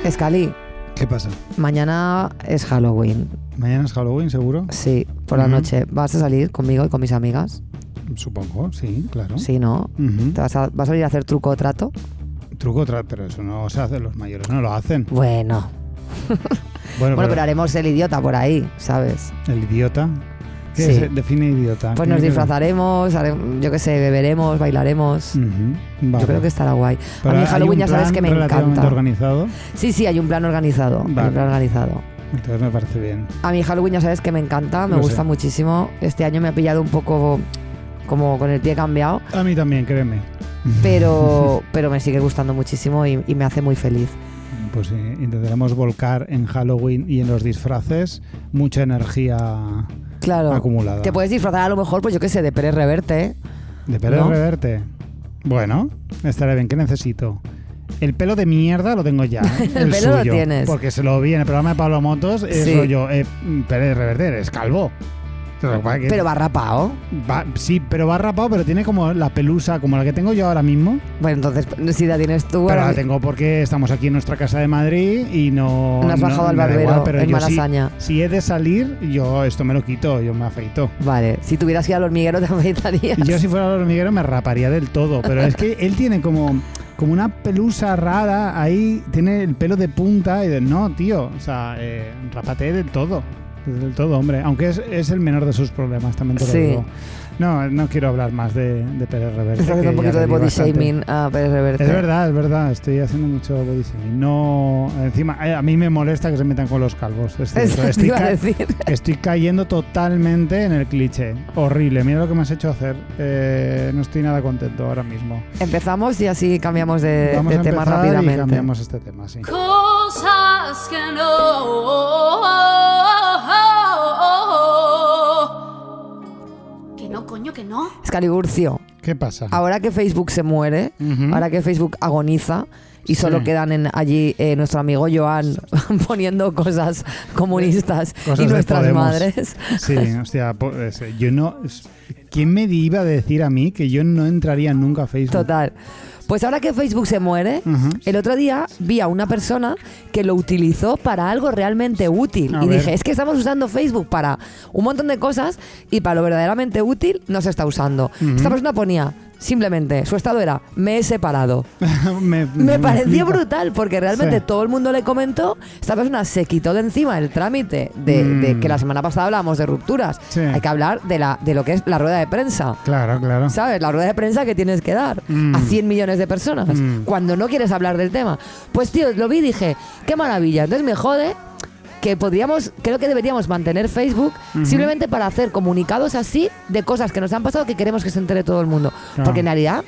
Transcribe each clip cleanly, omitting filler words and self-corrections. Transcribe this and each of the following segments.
Escali, ¿Qué pasa? mañana es Halloween. ¿Mañana es Halloween, seguro? Sí, por la noche. ¿Vas a salir conmigo y con mis amigas? Supongo, sí, claro. Sí, ¿no? ¿Te vas a salir a hacer truco o trato? Truco o trato, pero eso no se hace, los mayores no lo hacen. Bueno. Bueno, pero haremos el idiota por ahí, ¿sabes? ¿El idiota? ¿Qué Sí. define idiota? Pues nos disfrazaremos, yo qué sé, beberemos, bailaremos. Vale. Yo creo que estará guay. Pero a mí ¿hay Halloween un ya sabes plan que me relativamente encanta. organizado? Sí, hay un plan organizado. Hay Vale. un plan organizado. Entonces me parece bien. A mí Halloween ya sabes que me encanta, me Lo gusta sé. muchísimo. Este año me ha pillado un poco como con el pie cambiado, A mí también, créeme. pero me sigue gustando muchísimo y me hace muy feliz. Pues sí, intentaremos volcar en Halloween y en los disfraces mucha energía Claro. acumulada. Te puedes disfrazar a lo mejor, pues yo qué sé, de Pérez Reverte, ¿eh? ¿De Pérez ¿No? Reverte? Bueno, estaré bien. ¿Qué necesito? El pelo de mierda lo tengo ya. El pelo lo suyo, tienes. Porque se lo vi en el programa de Pablo Motos. Es Sí. rollo, Pérez Reverte, eres calvo. Pero va rapado. Sí, pero va rapado, pero tiene como la pelusa, como la que tengo yo ahora mismo. Bueno, entonces, si la tienes tú... Pero ahora la tengo porque estamos aquí en nuestra casa de Madrid y no... No has bajado al me da barbero igual, pero en yo Malasaña. Si he de salir, yo esto me lo quito, yo me afeito. Vale, si tuvieras que ir al hormiguero te afeitarías. Yo si fuera el hormiguero me raparía del todo, pero es que él tiene como una pelusa rara, ahí tiene el pelo de punta y no, tío, o sea, rápate del todo, hombre, aunque es el menor de sus problemas, también te lo Sí. digo. No quiero hablar más de Pérez Reverte. Estás haciendo un que poquito ya de le di body bastante. shaming a Pérez Reverte. Es verdad, estoy haciendo mucho body shaming. No, encima, a mí me molesta que se metan con los calvos. Es cierto. Eso te iba a decir. Estoy cayendo totalmente en el cliché. Horrible, mira lo que me has hecho hacer. No estoy nada contento ahora mismo. Empezamos y así cambiamos de Vamos a tema empezar rápidamente. y cambiamos este tema, sí. Cosas que no, coño, que no. Escaliburcio, ¿Qué pasa? ahora que Facebook se muere, Ujú. ahora que Facebook agoniza y solo Sí. quedan allí nuestro amigo Joan poniendo cosas comunistas Cosas y de nuestras Podemos. madres. Sí, hostia, yo no... ¿Quién me iba a decir a mí que yo no entraría nunca a Facebook? Total. Pues ahora que Facebook se muere, Ujú. el otro día vi a una persona que lo utilizó para algo realmente útil. A Y ver. dije, es que estamos usando Facebook para un montón de cosas y para lo verdaderamente útil no se está usando. Ujú. Esta persona ponía, simplemente, su estado era, me he separado. me Me pareció flipa. brutal porque realmente Sí. todo el mundo le comentó, esta persona se quitó de encima el trámite de que la semana pasada hablábamos de rupturas. Sí. Hay que hablar de lo que es la rueda de prensa. Claro. ¿Sabes? La rueda de prensa que tienes que dar a 100 millones de personas cuando no quieres hablar del tema. Pues tío, lo vi y dije, qué maravilla. Entonces me jode que creo que deberíamos mantener Facebook simplemente para hacer comunicados así de cosas que nos han pasado que queremos que se entere todo el mundo. Claro. Porque en realidad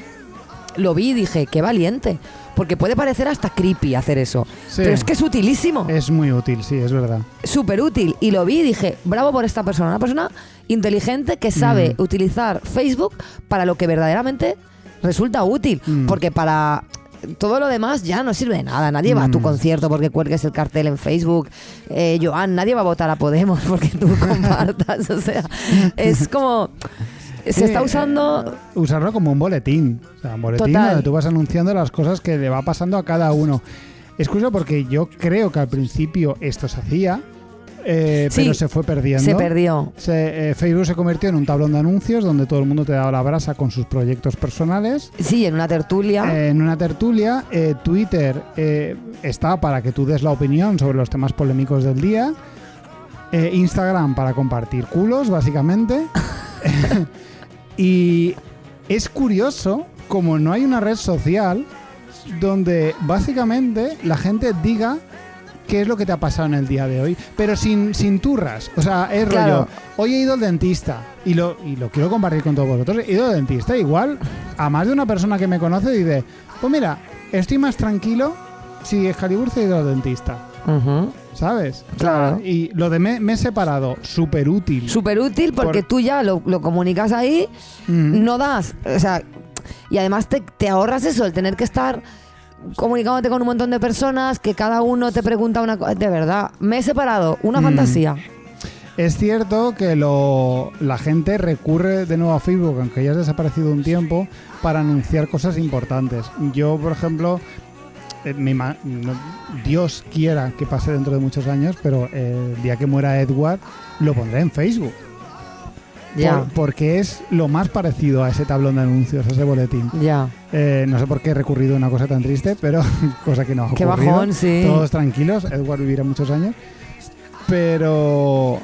lo vi y dije, qué valiente. Porque puede parecer hasta creepy hacer eso. Sí. Pero es que es utilísimo. Es muy útil, sí, es verdad. Súper útil. Y lo vi y dije, bravo por esta persona. Una persona inteligente que sabe utilizar Facebook para lo que verdaderamente resulta útil. Porque para todo lo demás ya no sirve de nada. Nadie va a tu concierto porque cuelgues el cartel en Facebook. Joan, nadie va a votar a Podemos porque tú compartas. O sea, es como... Se está usando... Usarlo como un boletín. O sea, un boletín Total. donde tú vas anunciando las cosas que le va pasando a cada uno. Es curioso porque yo creo que al principio esto se hacía, Sí, pero se fue perdiendo. Se perdió. Facebook se convirtió en un tablón de anuncios donde todo el mundo te daba la brasa con sus proyectos personales. Sí, en una tertulia. En una tertulia, Twitter está para que tú des la opinión sobre los temas polémicos del día. Instagram para compartir culos, básicamente. Y es curioso como no hay una red social donde básicamente la gente diga qué es lo que te ha pasado en el día de hoy, pero sin turras. O sea, es Claro. rollo, hoy he ido al dentista y lo quiero compartir con todos vosotros. He ido al dentista, igual a más de una persona que me conoce dice, pues mira, estoy más tranquilo si Escaliburcio ha ido al dentista. Ujú. ¿Sabes? Claro. Y lo de me he separado, súper útil. Súper útil porque tú ya lo comunicas ahí, no das, o sea, y además te ahorras eso, el tener que estar comunicándote con un montón de personas, que cada uno te pregunta una cosa, de verdad, me he separado, una fantasía. Es cierto que la gente recurre de nuevo a Facebook, aunque ya has desaparecido un tiempo, para anunciar cosas importantes. Yo, por ejemplo, Dios quiera que pase dentro de muchos años, pero el día que muera Edward lo pondré en Facebook. Ya. Porque es lo más parecido a ese tablón de anuncios, a ese boletín. Ya. No sé por qué he recurrido a una cosa tan triste, pero cosa que no ha Qué ocurrido. bajón, sí. Todos tranquilos, Edward vivirá muchos años. Pero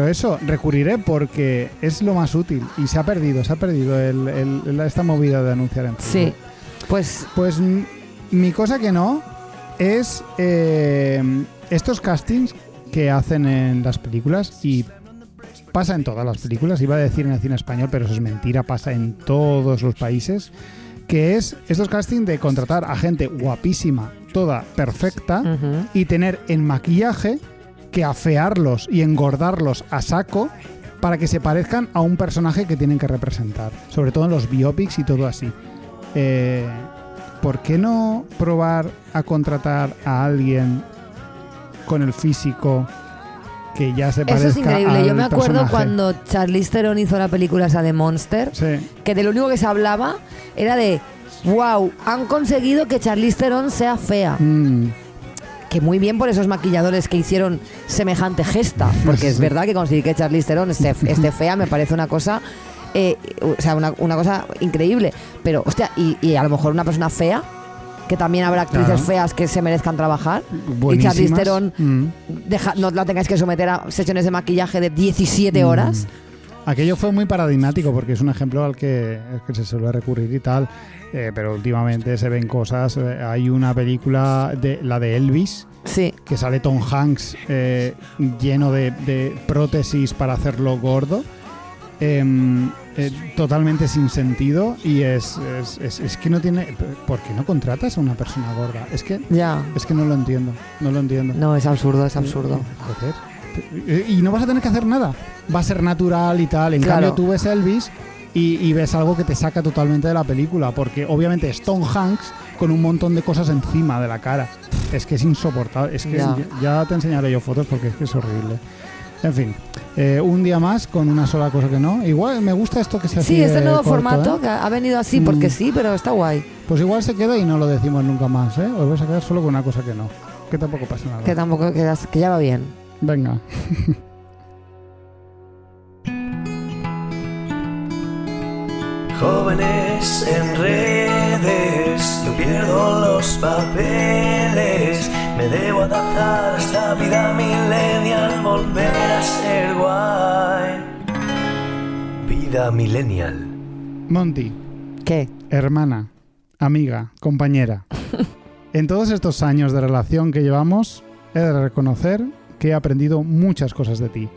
eso, recurriré porque es lo más útil y se ha perdido esta movida de anunciar en Facebook. Sí, Pues mi cosa que no es estos castings que hacen en las películas, y pasa en todas las películas, iba a decir en el cine español, pero eso es mentira, pasa en todos los países, que es estos castings de contratar a gente guapísima, toda perfecta, y tener en maquillaje que afearlos y engordarlos a saco para que se parezcan a un personaje que tienen que representar, sobre todo en los biopics y todo así. ¿Por qué no probar a contratar a alguien con el físico que ya se parezca? Eso es increíble. al Yo me acuerdo personaje? cuando Charlize Theron hizo la película esa de Monster, Sí. que de lo único que se hablaba era de wow, han conseguido que Charlize Theron sea fea. Que muy bien por esos maquilladores que hicieron semejante gesta, porque es verdad que conseguir que Charlize Theron esté fea me parece una cosa, una cosa increíble. Pero, hostia, y a lo mejor una persona fea, que también habrá actrices feas que se merezcan trabajar, Buenísimas. y Charlize Theron no la tengáis que someter a sesiones de maquillaje de 17 horas. Aquello fue muy paradigmático porque es un ejemplo al que se suele recurrir y tal, pero últimamente se ven cosas. Hay una película, la de Elvis, Sí. que sale Tom Hanks lleno de prótesis para hacerlo gordo, totalmente sin sentido, y es que no tiene... ¿Por qué no contratas a una persona gorda? Es que no lo entiendo, No, es absurdo, es absurdo. Joder. Y no vas a tener que hacer nada, va a ser natural y tal. En cambio tú ves Elvis y ves algo que te saca totalmente de la película, porque obviamente es Tom Hanks con un montón de cosas encima de la cara. Es que es insoportable. Es que ya te enseñaré yo fotos porque es que es horrible. En fin, un día más con una sola cosa que no. Igual me gusta esto que se hace. Sí, este nuevo formato que ha venido así porque sí, pero está guay. Pues igual se queda y no lo decimos nunca más, ¿eh? Os vais a quedar solo con una cosa que no. Que tampoco pasa nada. Que tampoco, que ya va bien. Venga. Jóvenes en redes, yo pierdo los papeles. Me debo adaptar a esta vida millennial, volver a ser guay. Vida millennial. Monty. ¿Qué? Hermana, amiga, compañera. En todos estos años de relación que llevamos, he de reconocer que he aprendido muchas cosas de ti.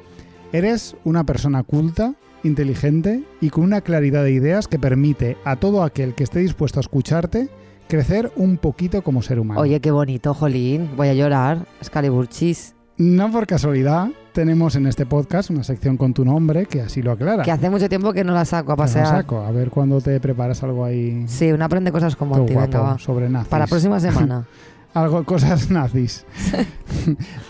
Eres una persona culta, inteligente y con una claridad de ideas que permite a todo aquel que esté dispuesto a escucharte crecer un poquito como ser humano. Oye, qué bonito, jolín. Voy a llorar. Excaliburchis. No por casualidad, tenemos en este podcast una sección con tu nombre que así lo aclara. Que hace mucho tiempo que no la saco a pasear. La saco, a ver cuándo te preparas algo ahí. Sí, una aprende cosas como Todo ti, guapo, venga, va. sobre nazis. Para la próxima semana. Algo, cosas nazis.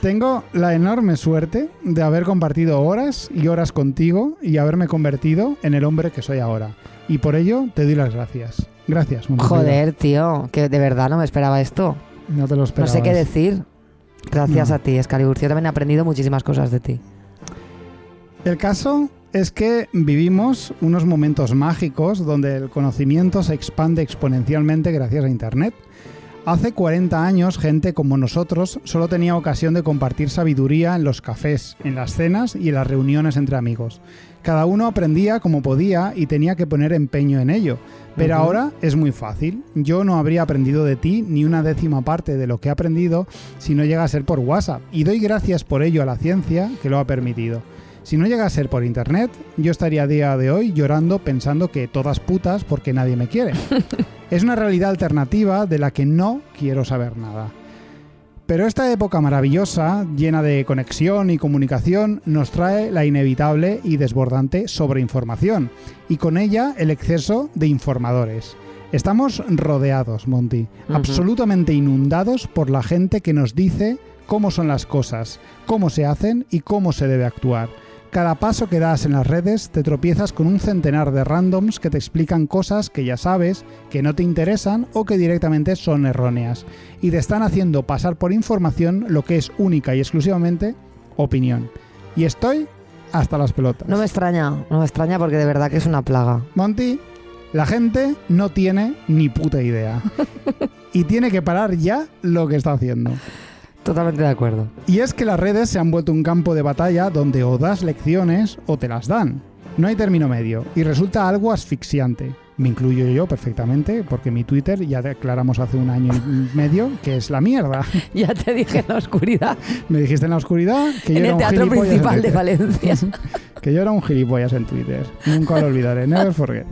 Tengo la enorme suerte de haber compartido horas y horas contigo y haberme convertido en el hombre que soy ahora. Y por ello te doy las gracias. Gracias, Monty. Joder, tío, que de verdad no me esperaba esto. No te lo No esperabas. sé qué decir. Gracias No. a ti, Excalibur. Yo también he aprendido muchísimas cosas de ti. El caso es que vivimos unos momentos mágicos donde el conocimiento se expande exponencialmente gracias a Internet. Hace 40 años, gente como nosotros solo tenía ocasión de compartir sabiduría en los cafés, en las cenas y en las reuniones entre amigos. Cada uno aprendía como podía y tenía que poner empeño en ello. Pero ahora es muy fácil. Yo no habría aprendido de ti ni una décima parte de lo que he aprendido si no llega a ser por WhatsApp. Y doy gracias por ello a la ciencia que lo ha permitido. Si no llega a ser por Internet, yo estaría a día de hoy llorando pensando que todas putas porque nadie me quiere. Es una realidad alternativa de la que no quiero saber nada. Pero esta época maravillosa, llena de conexión y comunicación, nos trae la inevitable y desbordante sobreinformación, y con ella el exceso de informadores. Estamos rodeados, Monty, absolutamente inundados por la gente que nos dice cómo son las cosas, cómo se hacen y cómo se debe actuar. Cada paso que das en las redes te tropiezas con un centenar de randoms que te explican cosas que ya sabes, que no te interesan o que directamente son erróneas, y te están haciendo pasar por información lo que es única y exclusivamente opinión. Y estoy hasta las pelotas. No me extraña porque de verdad que es una plaga. Monty, la gente no tiene ni puta idea. Y tiene que parar ya lo que está haciendo. Totalmente de acuerdo. Y es que las redes se han vuelto un campo de batalla donde o das lecciones o te las dan. No hay término medio y resulta algo asfixiante. Me incluyo yo perfectamente porque mi Twitter ya declaramos hace 1 año y medio que es la mierda. Ya te dije en la oscuridad. Me dijiste en la oscuridad que yo En era el un Teatro gilipollas Principal en de Twitter. Valencia. Que yo era un gilipollas en Twitter. Nunca lo olvidaré. Never forget.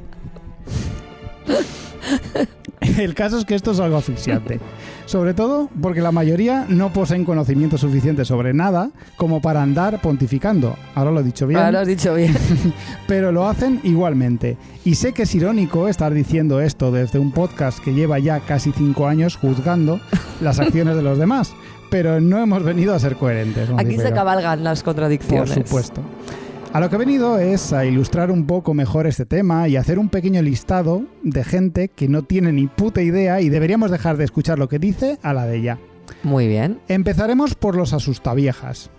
El caso es que esto es algo asfixiante. Sobre todo porque la mayoría no poseen conocimiento suficiente sobre nada como para andar pontificando. Ahora lo he dicho bien. Ahora lo has dicho bien. Pero lo hacen igualmente. Y sé que es irónico estar diciendo esto desde un podcast que lleva ya casi 5 años juzgando las acciones de los demás. Pero no hemos venido a ser coherentes. Aquí se cabalgan las contradicciones. Por supuesto. A lo que he venido es a ilustrar un poco mejor este tema y hacer un pequeño listado de gente que no tiene ni puta idea y deberíamos dejar de escuchar lo que dice a la de ella. Muy bien. Empezaremos por los asustaviejas.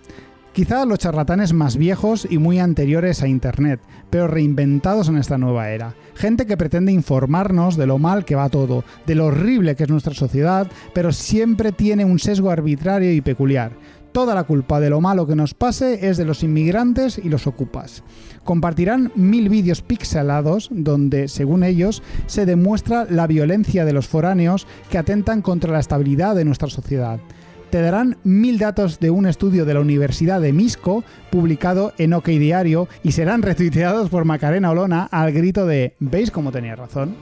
Quizá los charlatanes más viejos y muy anteriores a Internet, pero reinventados en esta nueva era. Gente que pretende informarnos de lo mal que va todo, de lo horrible que es nuestra sociedad, pero siempre tiene un sesgo arbitrario y peculiar. Toda la culpa de lo malo que nos pase es de los inmigrantes y los ocupas. Compartirán 1000 vídeos pixelados donde, según ellos, se demuestra la violencia de los foráneos que atentan contra la estabilidad de nuestra sociedad. Te darán 1000 datos de un estudio de la Universidad de Misco, publicado en OK Diario, y serán retuiteados por Macarena Olona al grito de ¿veis cómo tenía razón?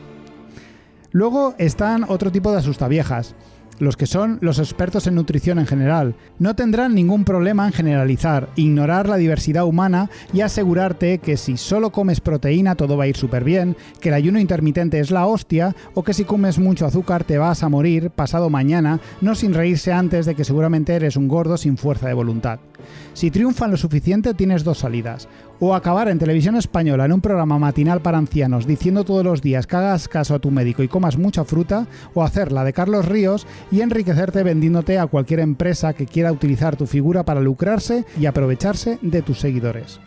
Luego están otro tipo de asustaviejas. Los que son los expertos en nutrición en general. No tendrán ningún problema en generalizar, ignorar la diversidad humana y asegurarte que si solo comes proteína todo va a ir súper bien, que el ayuno intermitente es la hostia o que si comes mucho azúcar te vas a morir pasado mañana, no sin reírse antes de que seguramente eres un gordo sin fuerza de voluntad. Si triunfan lo suficiente tienes 2 salidas. O acabar en televisión española en un programa matinal para ancianos diciendo todos los días que hagas caso a tu médico y comas mucha fruta, o hacer la de Carlos Ríos y enriquecerte vendiéndote a cualquier empresa que quiera utilizar tu figura para lucrarse y aprovecharse de tus seguidores.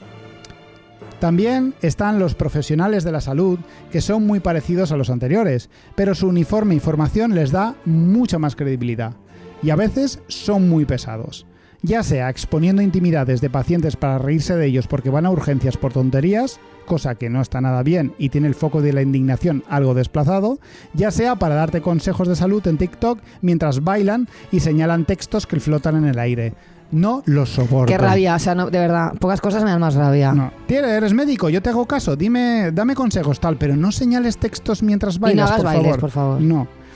También están los profesionales de la salud, que son muy parecidos a los anteriores, pero su uniforme y formación les da mucha más credibilidad. Y a veces son muy pesados. Ya sea exponiendo intimidades de pacientes para reírse de ellos porque van a urgencias por tonterías, cosa que no está nada bien y tiene el foco de la indignación algo desplazado, ya sea para darte consejos de salud en TikTok mientras bailan y señalan textos que flotan en el aire. No los soporto. Qué rabia, o sea, no, de verdad, pocas cosas me dan más rabia. No. Tío, eres médico, yo te hago caso, dame consejos tal, pero no señales textos mientras bailas, y no hagas por bailes, favor. por favor. No.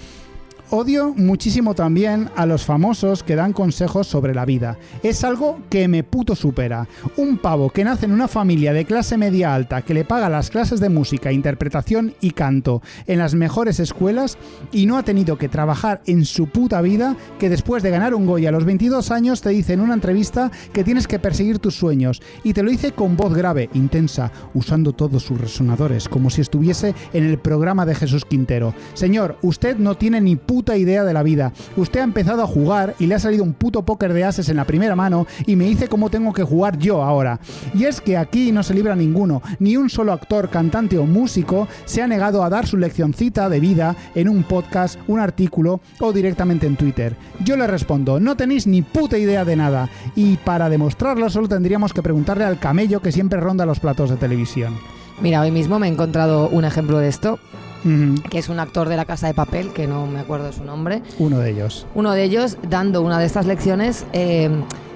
Odio muchísimo también a los famosos que dan consejos sobre la vida. Es algo que me puto supera. Un pavo que nace en una familia de clase media alta que le paga las clases de música, interpretación y canto en las mejores escuelas y no ha tenido que trabajar en su puta vida, que después de ganar un Goya a los 22 años te dice en una entrevista que tienes que perseguir tus sueños y te lo dice con voz grave, intensa, usando todos sus resonadores como si estuviese en el programa de Jesús Quintero. Señor, usted no tiene ni puta idea de la vida. Usted ha empezado a jugar y le ha salido un puto póker de ases en la primera mano y me dice cómo tengo que jugar yo ahora. Y es que aquí no se libra ninguno, ni un solo actor, cantante o músico se ha negado a dar su leccioncita de vida en un podcast, un artículo o directamente en Twitter. Yo le respondo, no tenéis ni puta idea de nada. Y para demostrarlo solo tendríamos que preguntarle al camello que siempre ronda los platos de televisión. Mira, hoy mismo me he encontrado un ejemplo de esto. Uh-huh. Que es un actor de La Casa de Papel, que no me acuerdo de su nombre. Uno de ellos Dando una de estas lecciones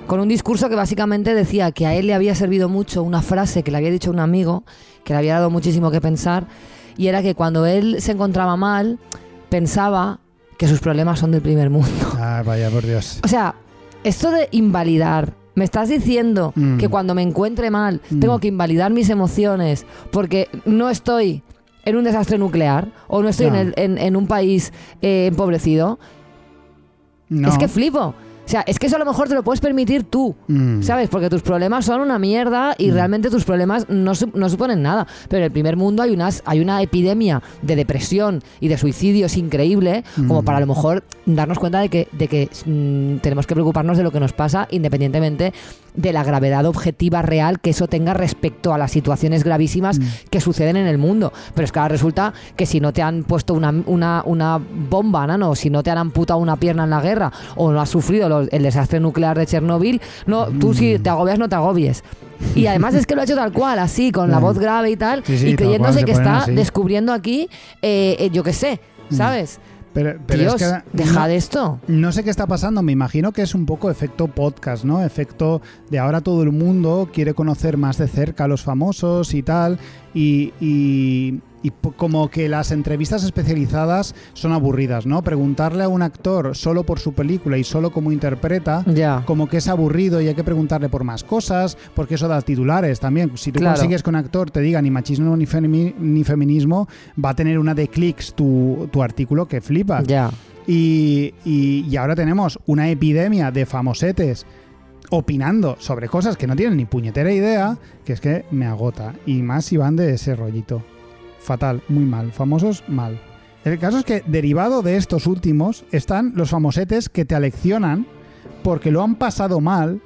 con un discurso que básicamente decía que a él le había servido mucho una frase que le había dicho un amigo, que le había dado muchísimo que pensar, y era que cuando él se encontraba mal, pensaba que sus problemas son del primer mundo. Ah, vaya, por Dios. O sea, esto de invalidar, me estás diciendo que cuando me encuentre mal tengo que invalidar mis emociones porque no estoy en un desastre nuclear o no estoy en un país empobrecido. No. Es que flipo. O sea, es que eso a lo mejor te lo puedes permitir tú, ¿sabes? Porque tus problemas son una mierda y realmente tus problemas no suponen nada. Pero en el primer mundo hay una epidemia de depresión y de suicidios increíble, como para a lo mejor darnos cuenta de que tenemos que preocuparnos de lo que nos pasa, independientemente de la gravedad objetiva real que eso tenga respecto a las situaciones gravísimas que suceden en el mundo. Pero es que ahora resulta que si no te han puesto una bomba, ¿no? O si no te han amputado una pierna en la guerra, o no has sufrido el desastre nuclear de Chernobyl, no, tú si te agobias, no te agobies. Y además es que lo ha hecho tal cual, así, con la voz grave y tal, Sí, y creyéndose cual, que está así. descubriendo aquí, yo qué sé, ¿sabes? Pero Dios, es que dejad esto. No sé qué está pasando, me imagino que es un poco efecto podcast, ¿no? Efecto de ahora todo el mundo quiere conocer más de cerca a los famosos y tal, y como que las entrevistas especializadas son aburridas, ¿no? Preguntarle a un actor solo por su película y solo cómo interpreta, Ya. como que es aburrido y hay que preguntarle por más cosas, porque eso da titulares también. Si tú Claro. consigues que un actor te diga ni machismo ni feminismo, va a tener una de clics tu artículo que flipa. Ya. Y ahora tenemos una epidemia de famosetes opinando sobre cosas que no tienen ni puñetera idea, que es que me agota. Y más si van de ese rollito. Fatal, muy mal. Famosos, mal. El caso es que, derivado de estos últimos, están los famosetes que te aleccionan porque lo han pasado mal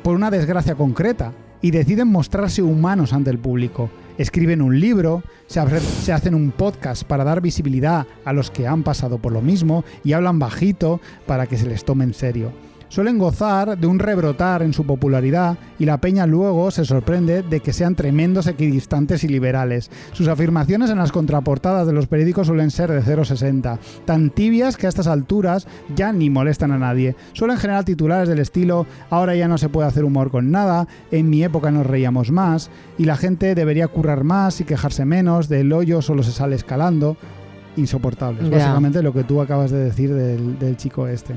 por una desgracia concreta y deciden mostrarse humanos ante el público. Escriben un libro, se hacen un podcast para dar visibilidad a los que han pasado por lo mismo y hablan bajito para que se les tome en serio. Suelen gozar de un rebrotar en su popularidad y la peña luego se sorprende de que sean tremendos equidistantes y liberales. Sus afirmaciones en las contraportadas de los periódicos suelen ser de 0,60, tan tibias que a estas alturas ya ni molestan a nadie. Suelen generar titulares del estilo "ahora ya no se puede hacer humor con nada", "en mi época nos reíamos más", y la gente debería currar más y quejarse menos, "del hoyo solo se sale escalando". Insoportables, Ya. básicamente lo que tú acabas de decir del chico este.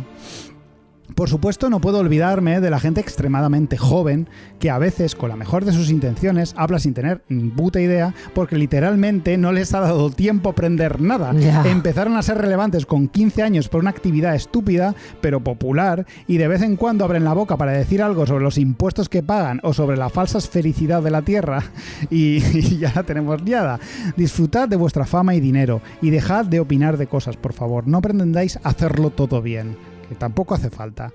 Por supuesto, no puedo olvidarme de la gente extremadamente joven que a veces, con la mejor de sus intenciones, habla sin tener ni puta idea porque literalmente no les ha dado tiempo a aprender nada. Ya. Empezaron a ser relevantes con 15 años por una actividad estúpida, pero popular, y de vez en cuando abren la boca para decir algo sobre los impuestos que pagan o sobre la falsa esfericidad de la Tierra y ya la tenemos liada. Disfrutad de vuestra fama y dinero y dejad de opinar de cosas, por favor. No pretendáis hacerlo todo bien, que tampoco hace falta.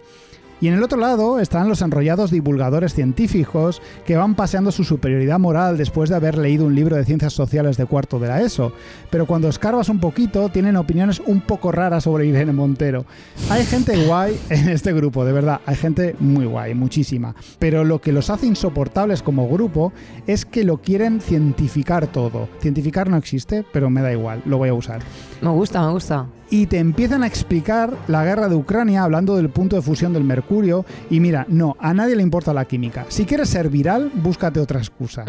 Y en el otro lado están los enrollados divulgadores científicos que van paseando su superioridad moral después de haber leído un libro de ciencias sociales de cuarto de la ESO, pero cuando escarbas un poquito tienen opiniones un poco raras sobre Irene Montero. Hay gente guay en este grupo, de verdad, hay gente muy guay, muchísima, pero lo que los hace insoportables como grupo es que lo quieren cientificar todo. Cientificar no existe, pero me da igual, lo voy a usar. Me gusta, me gusta. Y te empiezan a explicar la guerra de Ucrania hablando del punto de fusión del mercurio y mira, no, a nadie le importa la química. Si quieres ser viral, búscate otra excusa.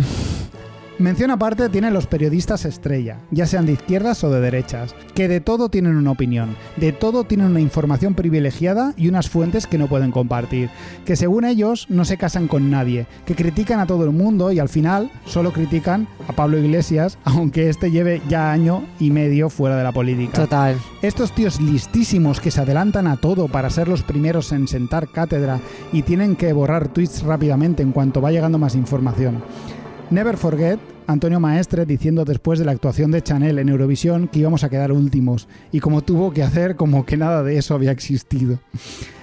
Mención aparte tienen los periodistas estrella, ya sean de izquierdas o de derechas, que de todo tienen una opinión, de todo tienen una información privilegiada y unas fuentes que no pueden compartir, que según ellos no se casan con nadie, que critican a todo el mundo y al final solo critican a Pablo Iglesias, aunque este lleve ya año y medio fuera de la política. Total. Estos tíos listísimos que se adelantan a todo para ser los primeros en sentar cátedra y tienen que borrar tweets rápidamente en cuanto va llegando más información. Never forget Antonio Maestre diciendo después de la actuación de Chanel en Eurovisión que íbamos a quedar últimos y como tuvo que hacer como que nada de eso había existido.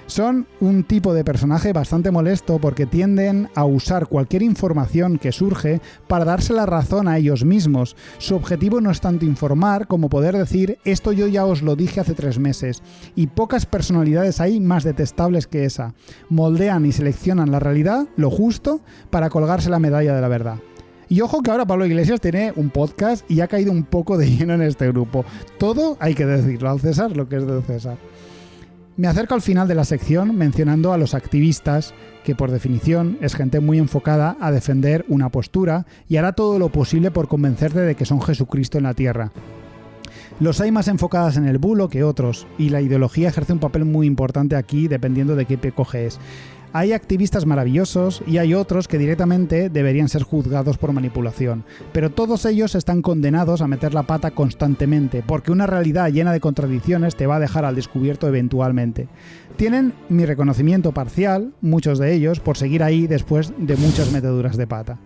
Son un tipo de personaje bastante molesto porque tienden a usar cualquier información que surge para darse la razón a ellos mismos. Su objetivo no es tanto informar como poder decir esto yo ya os lo dije hace 3 meses. Y pocas personalidades hay más detestables que esa. Moldean y seleccionan la realidad, lo justo, para colgarse la medalla de la verdad. Y ojo que ahora Pablo Iglesias tiene un podcast y ha caído un poco de lleno en este grupo. Todo hay que decirlo al César lo que es del César. Me acerco al final de la sección mencionando a los activistas, que por definición es gente muy enfocada a defender una postura y hará todo lo posible por convencerte de que son Jesucristo en la tierra. Los hay más enfocadas en el bulo que otros, y la ideología ejerce un papel muy importante aquí dependiendo de qué pecoje es. Hay activistas maravillosos y hay otros que directamente deberían ser juzgados por manipulación, pero todos ellos están condenados a meter la pata constantemente, porque una realidad llena de contradicciones te va a dejar al descubierto eventualmente. Tienen mi reconocimiento parcial, muchos de ellos, por seguir ahí después de muchas meteduras de pata.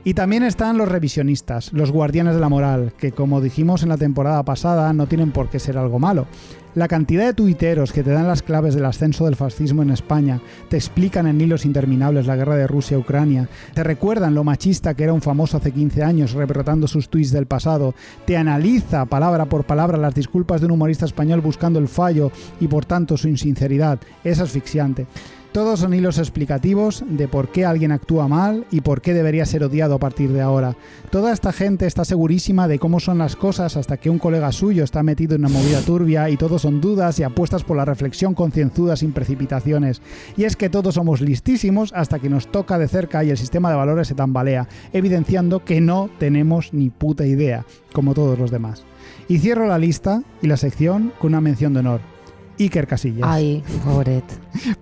Y también están los revisionistas, los guardianes de la moral, que como dijimos en la temporada pasada no tienen por qué ser algo malo. La cantidad de tuiteros que te dan las claves del ascenso del fascismo en España, te explican en hilos interminables la guerra de Rusia a Ucrania, te recuerdan lo machista que era un famoso hace 15 años rebrotando sus tuits del pasado, te analiza palabra por palabra las disculpas de un humorista español buscando el fallo y por tanto su insinceridad, es asfixiante. Todos son hilos explicativos de por qué alguien actúa mal y por qué debería ser odiado a partir de ahora. Toda esta gente está segurísima de cómo son las cosas hasta que un colega suyo está metido en una movida turbia y todo son dudas y apuestas por la reflexión concienzuda sin precipitaciones. Y es que todos somos listísimos hasta que nos toca de cerca y el sistema de valores se tambalea, evidenciando que no tenemos ni puta idea, como todos los demás. Y cierro la lista y la sección con una mención de honor. Iker Casillas. Ay, pobre.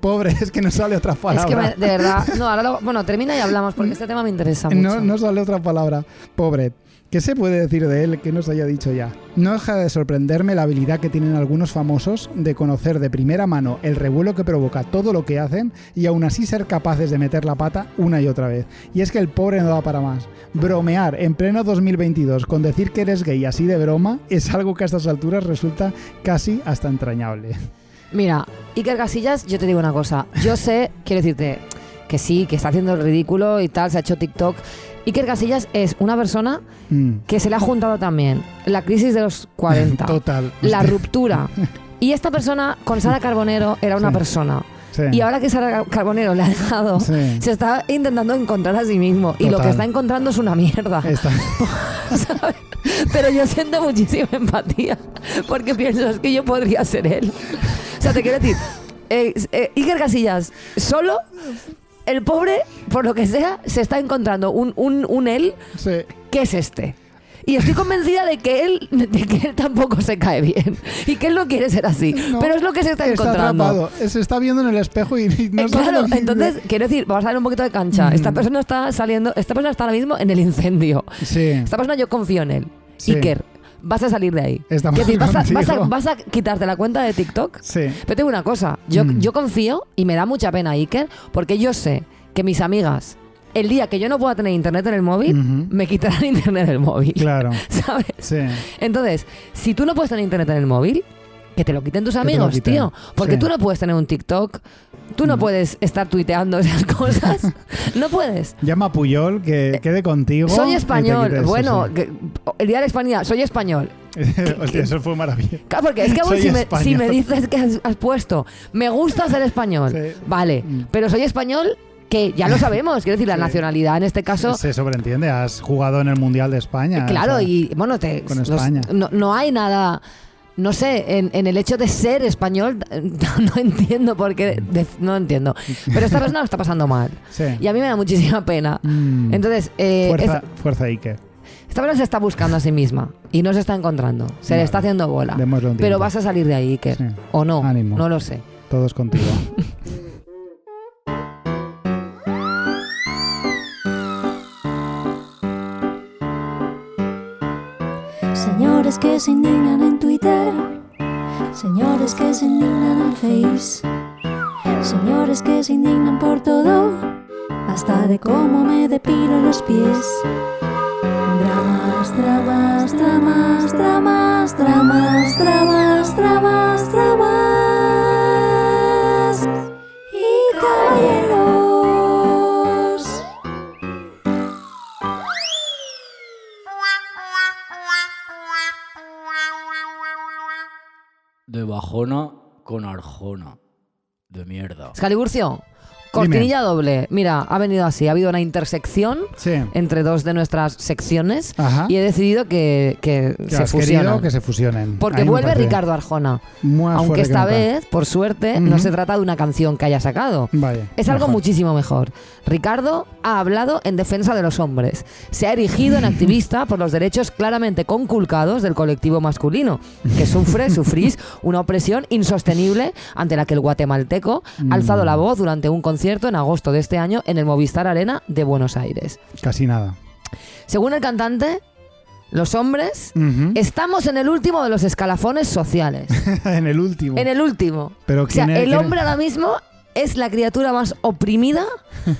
Pobre, es que no sale otra palabra. Es que de verdad... No, ahora bueno, termina y hablamos porque este tema me interesa mucho. No sale otra palabra. Pobre. ¿Qué se puede decir de él que no se haya dicho ya? No deja de sorprenderme la habilidad que tienen algunos famosos de conocer de primera mano el revuelo que provoca todo lo que hacen y aún así ser capaces de meter la pata una y otra vez. Y es que el pobre no da para más. Bromear en pleno 2022 con decir que eres gay así de broma es algo que a estas alturas resulta casi hasta entrañable. Mira, Iker Casillas, yo te digo una cosa. Yo sé, quiero decirte, que sí, que está haciendo el ridículo y tal, se ha hecho TikTok. Iker Casillas es una persona que se le ha juntado también la crisis de los 40, Total. la ruptura. Y esta persona, con Sara Carbonero, era una persona. Sí. Y ahora que Sara Carbonero le ha dejado, se está intentando encontrar a sí mismo. Total. Y lo que está encontrando es una mierda. ¿Sabes? Pero yo siento muchísima empatía porque pienso, es que yo podría ser él. O sea, te quiero decir, Iker Casillas, solo... El pobre, por lo que sea, se está encontrando un él que es este. Y estoy convencida de que él tampoco se cae bien. Y que él no quiere ser así. No, pero es lo que se está encontrando. Atrapado. Se está viendo en el espejo y no sabe. Claro, entonces, quiero decir, vamos a darle un poquito de cancha. Esta persona está ahora mismo en el incendio. Sí. Esta persona yo confío en él. Sí. Iker, vas a salir de ahí. Decir, vas a quitarte la cuenta de TikTok. Sí. Pero te digo una cosa, yo confío y me da mucha pena Iker, porque yo sé que mis amigas, el día que yo no pueda tener internet en el móvil, me quitarán internet en el móvil. Claro. ¿Sabes? Sí. Entonces, si tú no puedes tener internet en el móvil, que te lo quiten tus amigos, tío. Porque tú no puedes tener un TikTok. Tú no puedes estar tuiteando esas cosas. No puedes. Llama a Puyol, que quede contigo. Soy español. Bueno, el día de la Hispanidad, soy español. Hostia, eso fue maravilloso. Claro, porque es que aún si me dices que has puesto, me gusta ser español. Vale, pero soy español, que ya lo sabemos. Quiero decir, la nacionalidad en este caso... Se sobreentiende, has jugado en el Mundial de España. Claro, o sea, y bueno, con España. No hay nada... No sé, en el hecho de ser español no entiendo por qué, no entiendo. Pero esta persona lo está pasando mal. Sí. Y a mí me da muchísima pena. Entonces, fuerza Iker. Esta persona se está buscando a sí misma y no se está encontrando. Se le está haciendo bola. Pero vas a salir de ahí, Iker. Sí. ¿O no? Ánimo. No lo sé. Todos contigo. Señores que se indignan en Twitter, señores que se indignan en Face, señores que se indignan por todo, hasta de cómo me depilo los pies. Dramas, dramas, dramas, dramas, dramas, dramas, dramas, dramas y caballeros. De bajona con arjona. De mierda. Scaliburcio, Cortinilla doble. Mira, ha venido así. Ha habido una intersección Sí. entre dos de nuestras secciones Ajá. y he decidido que Que se has querido fusionan. que se fusionen. Porque Ahí me vuelve parece Ricardo Arjona. muy Aunque fuerte que esta nota. vez, por suerte, no se trata de una canción que haya sacado. Vaya, Es algo mejor. muchísimo mejor. Ricardo ha hablado en defensa de los hombres. Se ha erigido en activista por los derechos claramente conculcados del colectivo masculino, que sufrís una opresión insostenible ante la que el guatemalteco ha alzado la voz durante un concierto en agosto de este año en el Movistar Arena de Buenos Aires. Casi nada. Según el cantante, los hombres Ujú. estamos en el último de los escalafones sociales. En el último. En el último. Pero O sea, ¿quién es- el quién- hombre ahora mismo es la criatura más oprimida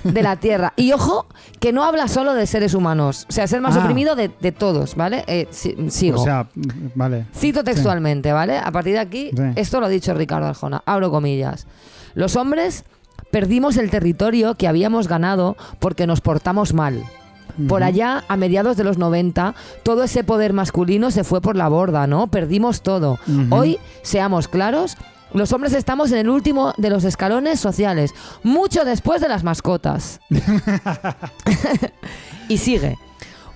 de la Tierra. Y ojo, que no habla solo de seres humanos. O sea, es el más Ah. oprimido de todos, ¿vale? Sigo. O sea, vale. Cito textualmente, ¿vale? A partir de aquí, Sí. esto lo ha dicho Ricardo Arjona. Abro comillas. Los hombres perdimos el territorio que habíamos ganado porque nos portamos mal. Por allá, a mediados de los 90, todo ese poder masculino se fue por la borda, ¿no? Perdimos todo. Ujú. Hoy, seamos claros, los hombres estamos en el último de los escalones sociales, mucho después de las mascotas. Y sigue.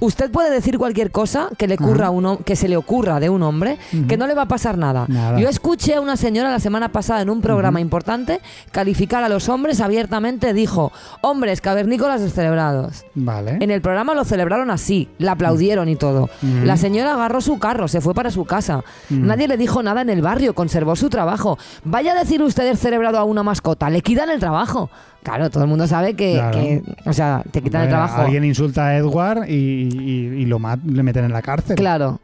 Usted puede decir cualquier cosa que le ocurra a que se le ocurra de un hombre, que no le va a pasar nada. Nada. Yo escuché a una señora la semana pasada en un programa importante calificar a los hombres abiertamente. Dijo, hombres cavernícolas descerebrados. Vale. En el programa lo celebraron así, la aplaudieron y todo. La señora agarró su carro, se fue para su casa. Nadie le dijo nada en el barrio, conservó su trabajo. Vaya a decir usted descerebrado a una mascota, le quitan el trabajo. Claro, todo el mundo sabe Claro. o sea, te quitan el trabajo. Alguien insulta a Edward y le meten en la cárcel. Claro.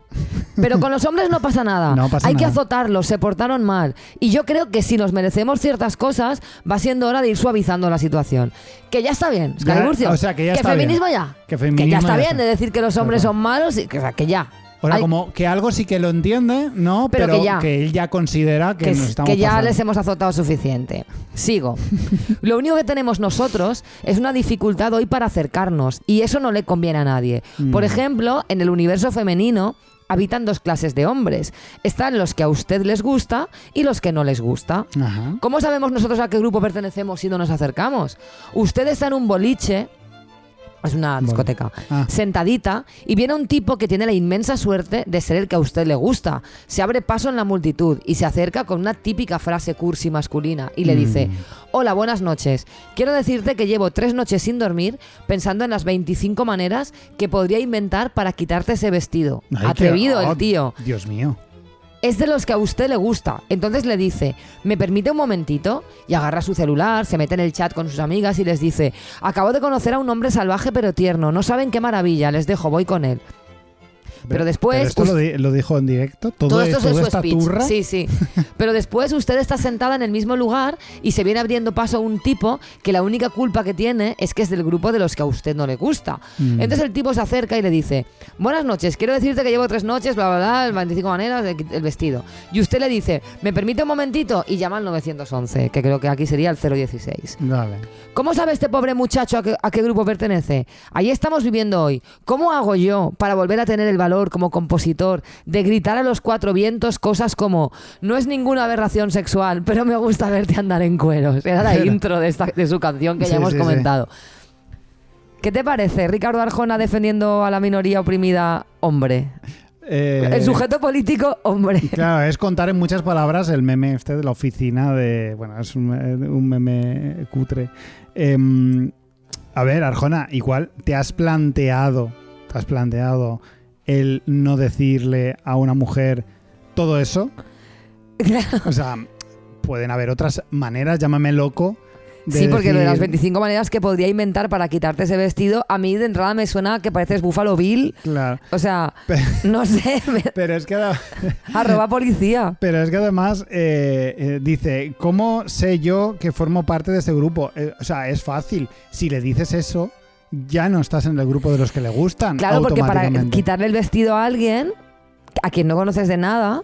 Pero con los hombres no pasa nada. No pasa Hay que nada. azotarlos, se portaron mal. Y yo creo que si nos merecemos ciertas cosas, va siendo hora de ir suavizando la situación. Que ya está bien, Ya, Scaliburcio. o sea, que ya está feminismo bien. ya. Que feminismo ya está ya bien está. de decir que los hombres Claro. son malos, y, o sea, que ya. Ahora, Hay- como que algo sí que lo entiende, ¿no? Pero que ya. que él ya considera que, nos estamos que ya pasando. les hemos azotado suficiente. Sigo. Lo único que tenemos nosotros es una dificultad hoy para acercarnos y eso no le conviene a nadie. Por ejemplo, en el universo femenino habitan dos clases de hombres. Están los que a usted les gusta y los que no les gusta. Ajá. ¿Cómo sabemos nosotros a qué grupo pertenecemos si no nos acercamos? Usted está en un boliche, es una discoteca, Ah. sentadita, y viene un tipo que tiene la inmensa suerte de ser el que a usted le gusta. Se abre paso en la multitud y se acerca con una típica frase cursi masculina y le dice: hola, buenas noches. Quiero decirte que llevo 3 noches sin dormir pensando en las 25 maneras que podría inventar para quitarte ese vestido. Ay, Atrevido qué- el tío. Dios mío. Es de los que a usted le gusta. Entonces le dice, ¿me permite un momentito? Y agarra su celular, se mete en el chat con sus amigas y les dice, acabo de conocer a un hombre salvaje pero tierno, no saben qué maravilla, les dejo, voy con él. Pero después... ¿Pero esto lo dijo en directo? Todo esto es toda su esta speech. turra? Sí, sí. Pero después usted está sentada en el mismo lugar y se viene abriendo paso un tipo que la única culpa que tiene es que es del grupo de los que a usted no le gusta. Entonces el tipo se acerca y le dice, buenas noches, quiero decirte que llevo 3 noches, bla, bla, bla, 25 maneras, el vestido. Y usted le dice, ¿me permite un momentito? Y llama al 911, que creo que aquí sería el 016. Vale. ¿Cómo sabe este pobre muchacho a qué grupo pertenece? Ahí estamos viviendo hoy. ¿Cómo hago yo para volver a tener el valor como compositor de gritar a los 4 vientos cosas como no es ninguna aberración sexual, pero me gusta verte andar en cueros? Era la intro de su canción que Sí, ya hemos sí, comentado. ¿Qué te parece, Ricardo Arjona defendiendo a la minoría oprimida, hombre? El sujeto político, hombre. Claro, es contar en muchas palabras el meme este de la oficina de... Bueno, es un meme cutre. A ver, Arjona, igual te has planteado el no decirle a una mujer todo eso. O sea, pueden haber otras maneras, llámame loco. Sí, porque decir... lo de las 25 maneras que podría inventar para quitarte ese vestido, a mí de entrada me suena que pareces Buffalo Bill. Claro. O sea, no sé, Pero es que... arroba policía. Pero es que además dice, ¿cómo sé yo que formo parte de este grupo? O sea, es fácil. Si le dices eso, ya no estás en el grupo de los que le gustan. Claro, porque para automáticamente. quitarle el vestido a alguien, a quien no conoces de nada,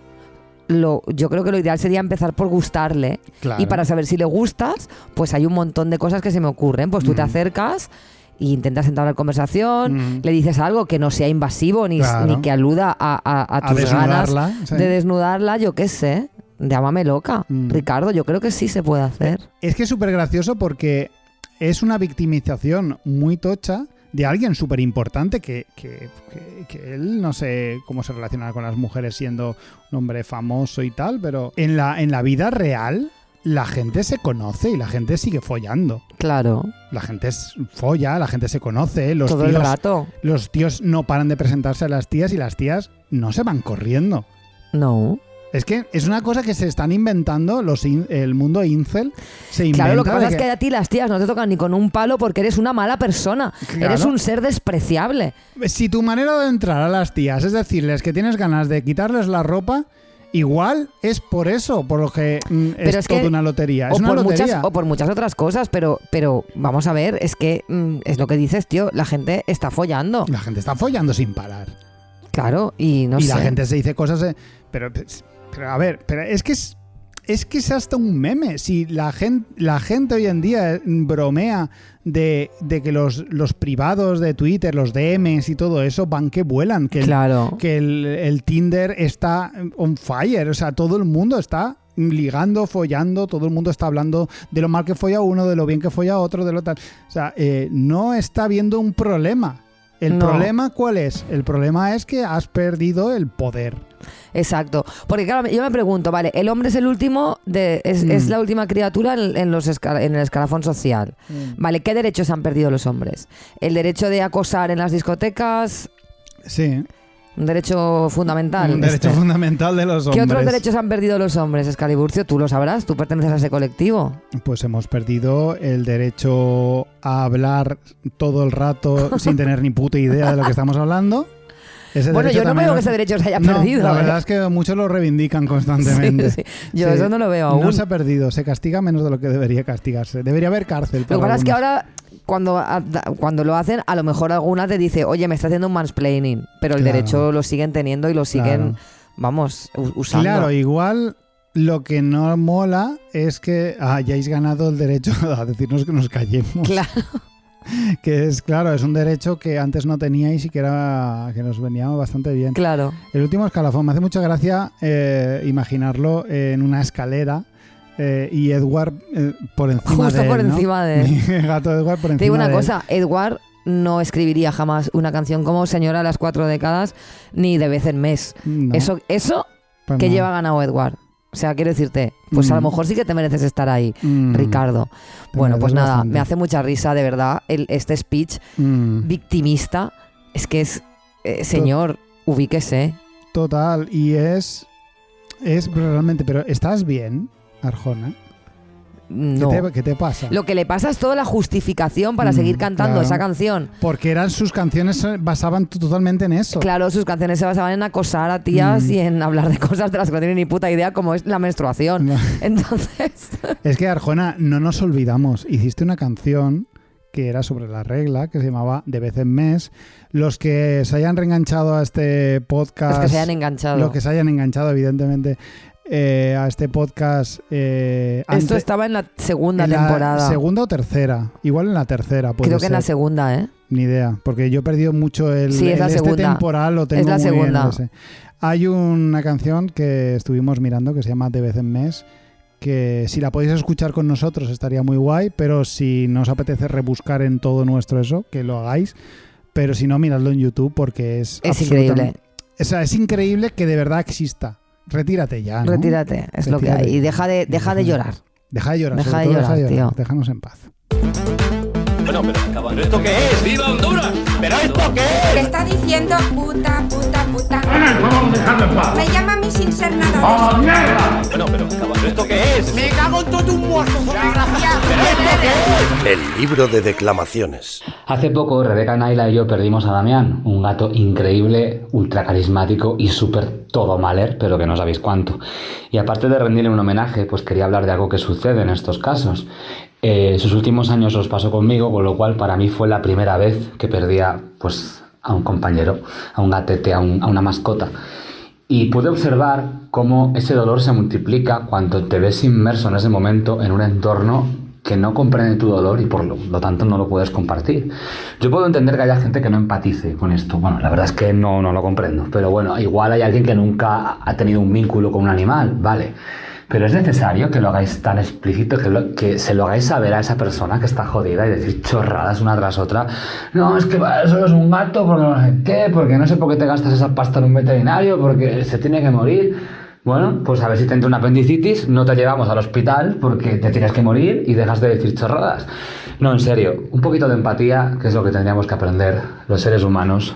yo creo que lo ideal sería empezar por gustarle. Claro. Y para saber si le gustas, pues hay un montón de cosas que se me ocurren. Pues tú te acercas e intentas entablar conversación, le dices algo que no sea invasivo ni que aluda a tus ganas sí. de desnudarla, yo qué sé. Llámame loca. Ricardo, yo creo que sí se puede hacer. Es que es súper gracioso porque es una victimización muy tocha de alguien súper importante que él no sé cómo se relaciona con las mujeres siendo un hombre famoso y tal, pero en la vida real la gente se conoce y la gente sigue follando. Claro. La gente folla, la gente se conoce, los todo tíos, el rato. Los tíos no paran de presentarse a las tías y las tías no se van corriendo. No. Es que es una cosa que se están inventando el mundo incel. Se inventa. Claro, lo que pasa es que a ti las tías no te tocan ni con un palo porque eres una mala persona. Claro. Eres un ser despreciable. Si tu manera de entrar a las tías es decirles que tienes ganas de quitarles la ropa, igual es por eso, por lo que es toda una lotería. Es una lotería. O por muchas otras cosas, pero vamos a ver, es que es lo que dices, tío, la gente está follando. La gente está follando sin parar. Claro, y no sé. Y la gente se dice cosas... Pero a ver, pero es que es hasta un meme. Si la gente hoy en día bromea de que los privados de Twitter, los DMs y todo eso van que vuelan, que, que el Tinder está on fire, o sea, todo el mundo está ligando, follando, todo el mundo está hablando de lo mal que folla uno, de lo bien que folla otro, de lo tal. O sea, no está habiendo un problema. ¿El problema cuál es? El problema es que has perdido el poder. Exacto. Porque claro, yo me pregunto, vale, el hombre es el último, es la última criatura en el escalafón social. Vale, ¿qué derechos han perdido los hombres? El derecho de acosar en las discotecas. Sí. Un derecho fundamental. Un derecho fundamental de los hombres. ¿Qué otros derechos han perdido los hombres, Excaliburcio? Tú lo sabrás, tú perteneces a ese colectivo. Pues hemos perdido el derecho a hablar todo el rato sin tener ni puta idea de lo que estamos hablando. Bueno, yo no veo que ese derecho se haya perdido. La verdad es que muchos lo reivindican constantemente. Sí. Yo eso no lo veo aún. No se ha perdido, se castiga menos de lo que debería castigarse. Debería haber cárcel. Lo que pasa es que ahora, cuando lo hacen, a lo mejor alguna te dice, oye, me está haciendo un mansplaining, pero el derecho lo siguen teniendo y lo siguen, usando. Claro, igual lo que no mola es que hayáis ganado el derecho a decirnos que nos callemos. Claro. Que es, claro, es un derecho que antes no teníais y que nos venía bastante bien. Claro. El último escalafón. Me hace mucha gracia imaginarlo en una escalera y Edward por encima justo de él, por encima de él. Mi gato Edward por encima de él. Te digo una cosa, Edward no escribiría jamás una canción como Señora a las 4 décadas ni de vez en mes. No. Eso pues que lleva ganado Edward. O sea, quiero decirte, pues a lo mejor sí que te mereces estar ahí, Ricardo. Bueno, pues nada, bastante. Me hace mucha risa, de verdad, este speech victimista. Es que es, señor, ubíquese. Total, y es realmente, pero ¿estás bien, Arjona? No. ¿Qué te pasa? Lo que le pasa es toda la justificación para seguir cantando esa canción. Porque sus canciones se basaban totalmente en eso. Claro, sus canciones se basaban en acosar a tías y en hablar de cosas de las que no tienen ni puta idea, como es la menstruación. No. Entonces... Es que, Arjona, no nos olvidamos. Hiciste una canción que era sobre la regla, que se llamaba De vez en mes. Los que se hayan reenganchado a este podcast... Los que se hayan enganchado. Los que se hayan enganchado, evidentemente... a este podcast esto estaba en la segunda temporada. ¿Segunda o tercera? Igual en la tercera. Creo que en la segunda, Ni idea, porque yo he perdido mucho sí, es la este segunda. Temporal, lo tengo es la muy segunda. bien. Hay una canción que estuvimos mirando que se llama De vez en mes, que si la podéis escuchar con nosotros estaría muy guay, pero si no os apetece rebuscar en todo nuestro eso, que lo hagáis, pero si no, miradlo en YouTube porque es increíble. O sea, es increíble que de verdad exista. Retírate ya, ¿no? Retírate, es lo que hay. Y deja de llorar. Deja de llorar, deja de llorar, tío. Déjanos en paz. Bueno, pero ¿esto qué es? ¡Viva Honduras! ¿Pero esto qué es? ¿Qué está diciendo puta? Vamos a dejarlo en paz. Me llama a mí sin ser nada de ¡Oh, eso. mierda! Bueno, pero ¿esto qué es? Me cago en todo un muerto, desgraciado. ¿Pero esto qué es? El libro de declamaciones. Hace poco Rebeca, Naila y yo perdimos a Damián, un gato increíble, ultra carismático y súper todo maler, pero que no sabéis cuánto. Y aparte de rendirle un homenaje, pues quería hablar de algo que sucede en estos casos. Sus últimos años los pasó conmigo, con lo cual para mí fue la primera vez que perdía pues, a un compañero, a un gatete, a una mascota. Y pude observar cómo ese dolor se multiplica cuando te ves inmerso en ese momento en un entorno que no comprende tu dolor y por lo tanto no lo puedes compartir. Yo puedo entender que haya gente que no empatice con esto. Bueno, la verdad es que no lo comprendo. Pero bueno, igual hay alguien que nunca ha tenido un vínculo con un animal, vale. Pero es necesario que lo hagáis tan explícito, que se lo hagáis saber a esa persona que está jodida y decir chorradas una tras otra. No, es que eso es un gato, porque no sé qué, porque no sé por qué te gastas esa pasta en un veterinario, porque se tiene que morir. Bueno, pues a ver si te entra una apendicitis, no te llevamos al hospital porque te tienes que morir y dejas de decir chorradas. No, en serio, un poquito de empatía, que es lo que tendríamos que aprender los seres humanos,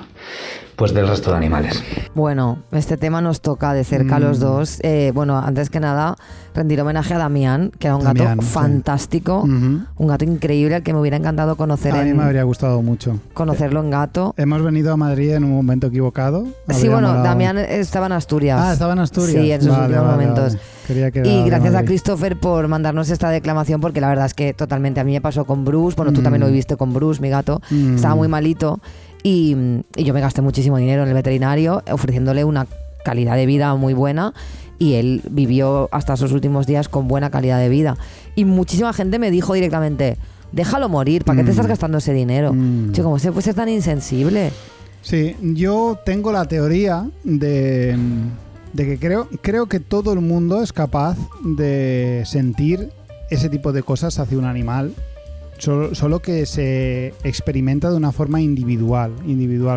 pues del resto de animales. Bueno, este tema nos toca de cerca a los dos. Bueno, antes que nada, rendir homenaje a Damián, que era un gato fantástico, un gato increíble al que me hubiera encantado conocer. A mí me habría gustado mucho. Conocerlo en gato. Hemos venido a Madrid en un momento equivocado. Sí, bueno, Damián estaba en Asturias. Ah, estaba en Asturias. Sí, en sus últimos momentos. Y gracias a Madrid. Christopher por mandarnos esta declamación, porque la verdad es que totalmente a mí me pasó con Bruce. Bueno, tú también lo viviste con Bruce, mi gato. Estaba muy malito. Y yo me gasté muchísimo dinero en el veterinario ofreciéndole una calidad de vida muy buena y él vivió hasta sus últimos días con buena calidad de vida. Y muchísima gente me dijo directamente, déjalo morir, ¿para qué te estás gastando ese dinero? Chico, ¿cómo se puede ser tan insensible? Sí, yo tengo la teoría de que creo que todo el mundo es capaz de sentir ese tipo de cosas hacia un animal. Solo que se experimenta de una forma individual.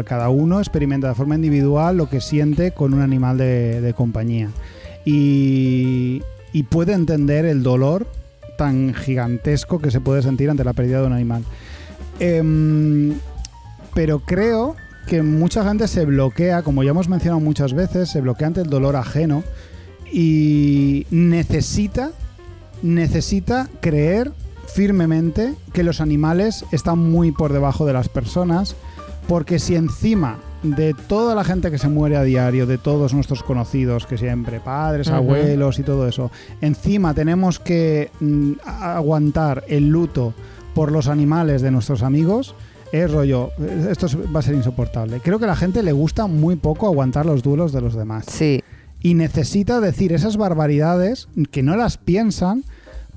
Cada uno experimenta de forma individual lo que siente con un animal de compañía. Y puede entender el dolor tan gigantesco que se puede sentir ante la pérdida de un animal. Pero creo que mucha gente se bloquea, como ya hemos mencionado muchas veces, se bloquea ante el dolor ajeno y necesita creer firmemente que los animales están muy por debajo de las personas, porque si encima de toda la gente que se muere a diario, de todos nuestros conocidos, que siempre, padres, abuelos y todo eso, encima tenemos que aguantar el luto por los animales de nuestros amigos, es rollo, esto va a ser insoportable. Creo que a la gente le gusta muy poco aguantar los duelos de los demás. Sí. Y necesita decir esas barbaridades que no las piensan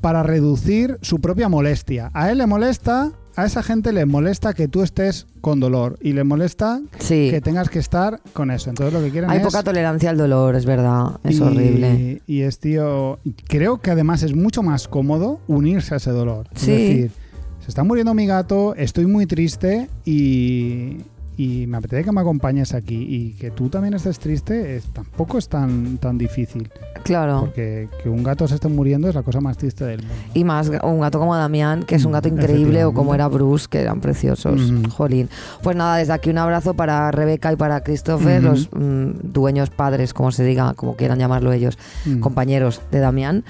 para reducir su propia molestia. A él le molesta, a esa gente le molesta que tú estés con dolor y le molesta que tengas que estar con eso. Entonces lo que quieren Hay poca tolerancia al dolor, es verdad, es horrible. Y es, tío, creo que además es mucho más cómodo unirse a ese dolor. Sí. Es decir, se está muriendo mi gato, estoy muy triste y me apetece que me acompañes aquí y que tú también estés triste tampoco es tan difícil. Claro. Porque que un gato se esté muriendo es la cosa más triste del mundo. Y más un gato como Damián, que es un gato increíble, o como era Bruce, que eran preciosos. Jolín. Pues nada, desde aquí un abrazo para Rebeca y para Christopher, los dueños, padres, como se diga, como quieran llamarlo ellos, compañeros de Damián.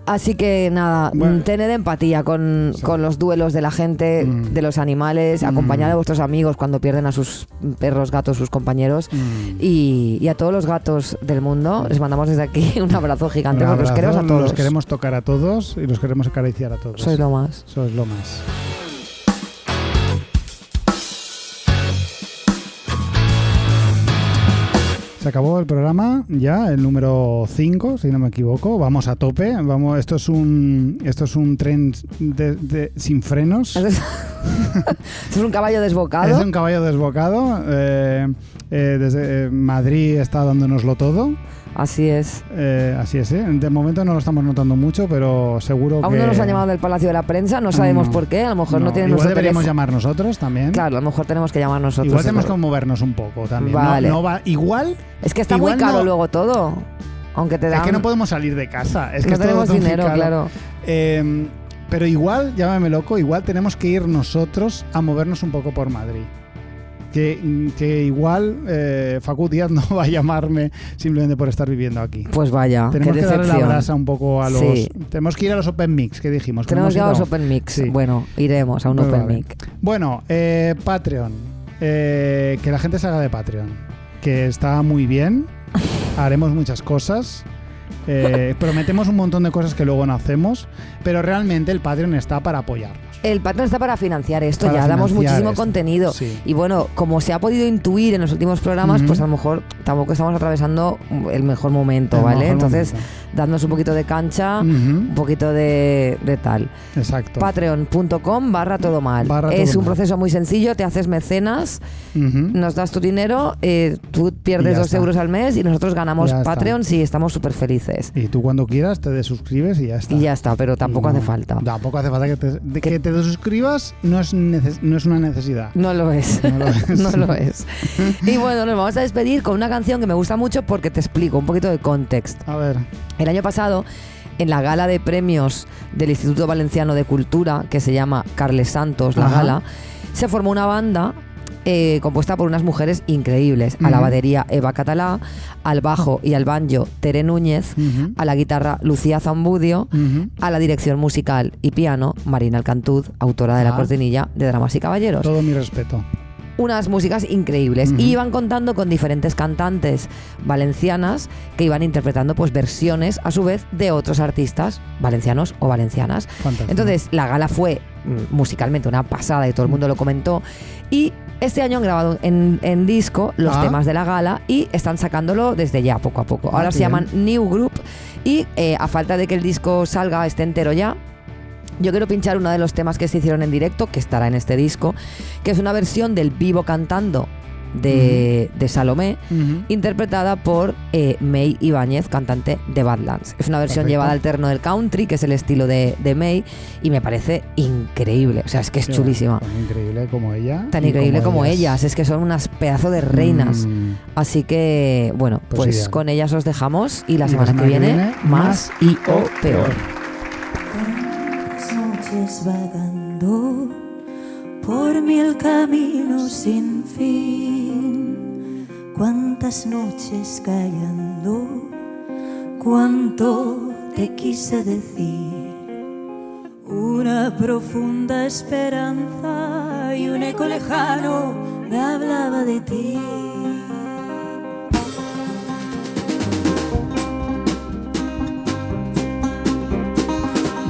Así que nada, tened empatía con los duelos de la gente, de los animales, acompañad a vuestros amigos cuando pierden a sus perros, gatos, sus compañeros y a todos los gatos del mundo les mandamos desde aquí un abrazo gigante, porque los queremos a todos. Los queremos tocar a todos y los queremos acariciar a todos. Sois lo más. Sois lo más. Se acabó el programa ya, el número 5, si no me equivoco. Vamos a tope. Esto es un tren sin frenos. Es un caballo desbocado. Es un caballo desbocado. Desde Madrid está dándonoslo todo. Así es. Así es, ¿eh? De momento no lo estamos notando mucho, pero seguro que... Aún no nos han llamado del Palacio de la Prensa, no sabemos por qué, a lo mejor no tienen igual nuestro deberíamos teléfono. llamar nosotros también. Claro, a lo mejor tenemos que llamar nosotros. Igual tenemos que movernos un poco también. Vale. Igual... Es que está muy caro luego todo. Aunque te dan... Es que no podemos salir de casa. Es que no tenemos dinero, claro. Pero igual, llámame loco, igual tenemos que ir nosotros a movernos un poco por Madrid. Que igual Facu Díaz no va a llamarme simplemente por estar viviendo aquí. Pues vaya, tenemos qué que decepción. darle la brasa un poco a los... Sí. Tenemos que ir a los Open Mix, que dijimos. Tenemos que ir a los Open Mix. Sí. Bueno, iremos a un Open Mix. Bueno, Patreon. Que la gente se haga de Patreon. Que está muy bien. Haremos muchas cosas. Prometemos un montón de cosas que luego no hacemos. Pero realmente el Patreon está para apoyarnos. El Patreon está para financiar esto, Para ya damos financiar muchísimo esto, contenido. sí. Y bueno, como se ha podido intuir en los últimos programas, pues a lo mejor tampoco estamos atravesando el mejor momento, El ¿vale? mejor Entonces, momento. dadnos un poquito de cancha, un poquito de tal. Exacto. Patreon.com/todo mal. Barra Es todo un mal. proceso muy sencillo, te haces mecenas, nos das tu dinero, tú Y pierdes ya 2 está. euros al mes y nosotros ganamos Ya está. Patreon y estamos súper felices. Y tú cuando quieras te desuscribes y ya está. Y ya está, pero tampoco No, hace falta. Tampoco hace falta que te desuscribas, no es una necesidad. No lo es. No lo es. No lo es. Y bueno, nos vamos a despedir con una canción que me gusta mucho porque te explico un poquito de context. A ver. El año pasado, en la gala de premios del Instituto Valenciano de Cultura, que se llama Carles Santos, la Ajá. gala, se formó una banda compuesta por unas mujeres increíbles. A la batería Eva Catalá, al bajo y al banjo Tere Núñez, a la guitarra Lucía Zambudio, a la dirección musical y piano Marina Alcantuz, autora de la cortinilla de Dramas y Caballeros. Todo mi respeto. Unas músicas increíbles y iban contando con diferentes cantantes valencianas que iban interpretando pues versiones a su vez de otros artistas valencianos o valencianas. Fantástico. Entonces la gala fue musicalmente una pasada y todo el mundo lo comentó, y este año han grabado en disco los temas de la gala y están sacándolo desde ya poco a poco. Ahora se llaman New Group y a falta de que el disco salga, esté entero ya, yo quiero pinchar uno de los temas que se hicieron en directo, que estará en este disco, que es una versión del Vivo Cantando de Salomé, interpretada por May Ibáñez, cantante de Badlands. Es una versión llevada al terno del country, que es el estilo de May, y me parece increíble. O sea, es que es chulísima. Tan increíble como ella. Tan y increíble como ellas. Es que son unas pedazos de reinas. Así que, bueno, pues ideal. con ellas os dejamos y la Y semana que viene, más y o peor. Noches vagando por 1000 caminos sin fin, cuántas noches callando, cuánto te quise decir, una profunda esperanza y un eco lejano me hablaba de ti.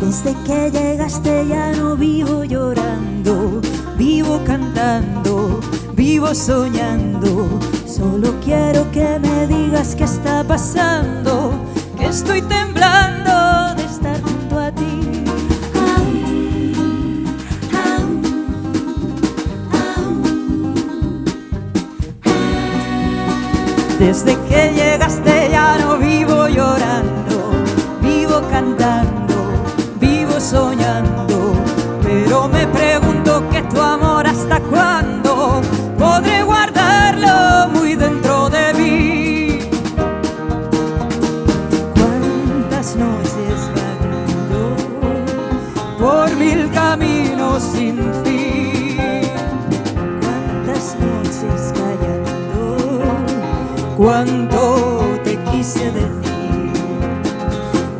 Desde que llegaste ya no vivo llorando, vivo cantando, vivo soñando. Solo quiero que me digas qué está pasando, que estoy temblando de estar junto a ti. Desde que llegaste ya no vivo llorando, vivo cantando, vivo soñando, pero me pregunto que tu amor hasta cuándo podré guardarlo muy dentro de mí. Cuántas noches vagando por 1000 caminos sin fin, cuántas noches callando, cuánto te quise decir,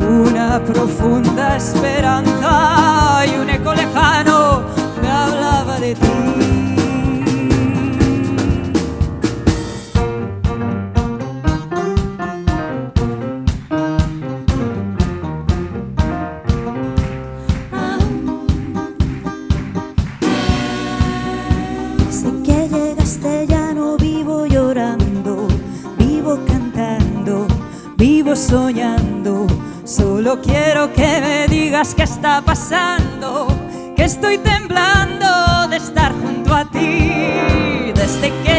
una profunda esperanza y un eco lejano me hablaba de ti. Desde que llegaste ya no vivo llorando, vivo cantando, vivo soñando. Solo quiero que me digas qué está pasando, que estoy temblando de estar junto a ti. Desde que